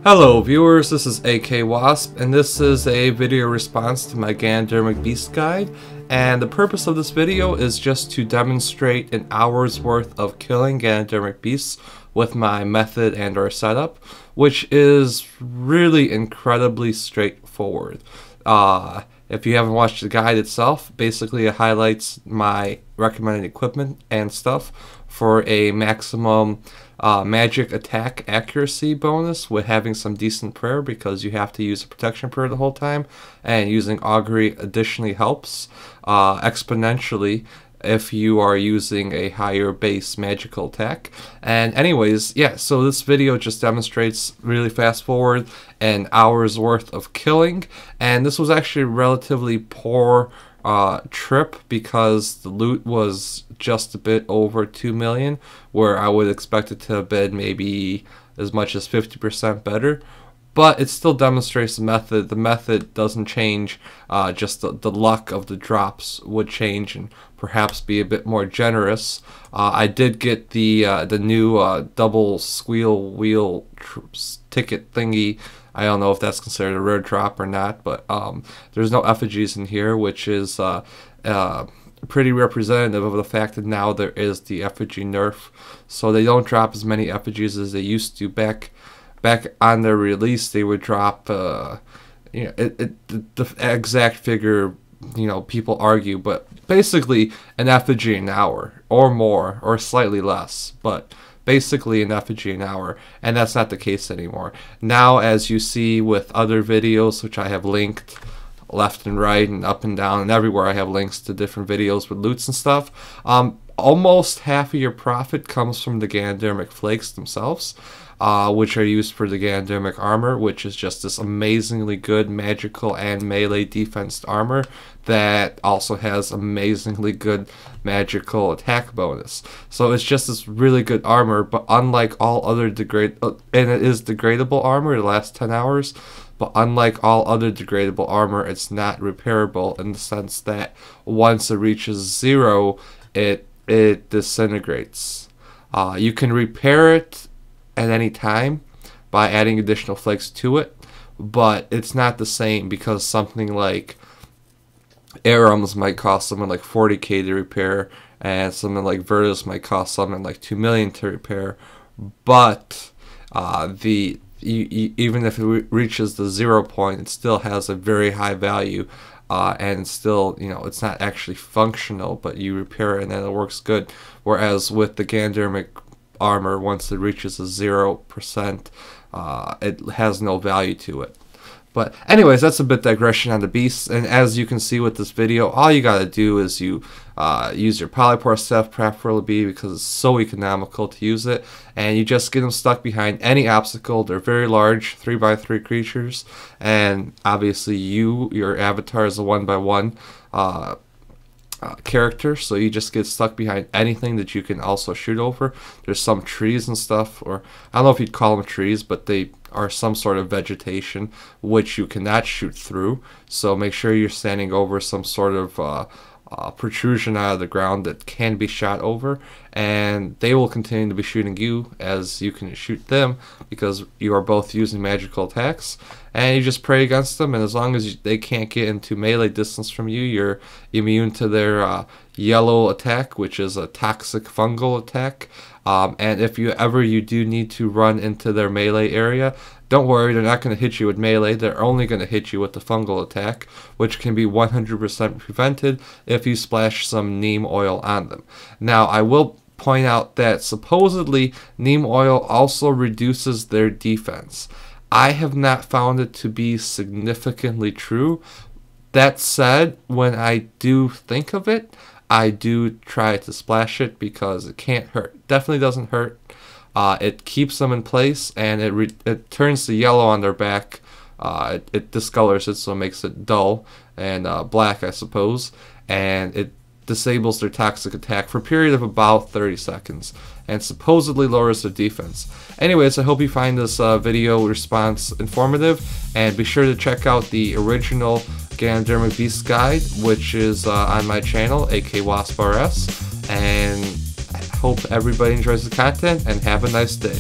Hello viewers, this is AKWasp, and this is a video response to my Ganodermic Beasts guide, and the purpose of this video is just to demonstrate an hour's worth of killing Ganodermic Beasts with my method and or setup, which is really incredibly straightforward. If you haven't watched the guide itself, basically it highlights my recommended equipment and stuff for a maximum magic attack accuracy bonus with having some decent prayer, because you have to use a protection prayer the whole time, and using augury additionally helps exponentially if you are using a higher base magical attack. And anyways, yeah, so this video just demonstrates really fast forward an hour's worth of killing, and this was actually a relatively poor trip because the loot was just a bit over 2 million, where I would expect it to have been maybe as much as 50% better. But it still demonstrates the method. The method doesn't change, just the luck of the drops would change and perhaps be a bit more generous. I did get the new double squeal wheel ticket thingy. I don't know if that's considered a rare drop or not, but there's no effigies in here, which is pretty representative of the fact that now there is the effigy nerf. So they don't drop as many effigies as they used to. Back on their release, they would drop, the exact figure, people argue, but basically an effigy an hour or more or slightly less, but basically an effigy an hour, and that's not the case anymore. Now, as you see with other videos, which I have linked left and right and up and down and everywhere, I have links to different videos with loots and stuff, almost half of your profit comes from the Ganodermic flakes themselves, which are used for the Ganodermic armor, which is just this amazingly good magical and melee defense armor that also has amazingly good magical attack bonus. So it's just this really good armor, but unlike all other and it is degradable armor, it lasts 10 hours, but unlike all other degradable armor, it's not repairable in the sense that once it reaches 0, it disintegrates. You can repair it at any time by adding additional flakes to it, but it's not the same, because something like Ahrim's might cost something like 40k to repair, and something like Virtus might cost something like 2 million to repair, but even if it reaches the 0 point, it still has a very high value, and still, it's not actually functional, but you repair it and then it works good. Whereas with the Ganodermic armor, once it reaches a 0%, it has no value to it. But anyways, that's a bit digression on the beasts, and as you can see with this video, all you gotta do is you use your Polypore Staff, preferably, because it's so economical to use it, and you just get them stuck behind any obstacle. They're very large 3x3 creatures, and obviously your avatar is a 1x1 character, so you just get stuck behind anything that you can also shoot over. There's some trees and stuff, or I don't know if you'd call them trees, but they are some sort of vegetation which you cannot shoot through, so make sure you're standing over some sort of protrusion out of the ground that can be shot over, and they will continue to be shooting you as you can shoot them, because you are both using magical attacks, and you just pray against them, and as long as they can't get into melee distance from you, you're immune to their yellow attack, which is a toxic fungal attack. And if you do need to run into their melee area, don't worry, they're not going to hit you with melee. They're only going to hit you with the fungal attack, which can be 100% prevented if you splash some neem oil on them. Now, I will point out that supposedly neem oil also reduces their defense. I have not found it to be significantly true. That said, when I do think of it, I do try to splash it because it can't hurt. Definitely doesn't hurt. It keeps them in place, and it turns the yellow on their back. It discolors it, so it makes it dull and black, I suppose, and it disables their toxic attack for a period of about 30 seconds, and supposedly lowers their defense. Anyways, I hope you find this video response informative, and be sure to check out the original Ganodermic Beasts guide, which is on my channel, AKwaspRS, and I hope everybody enjoys the content, and have a nice day.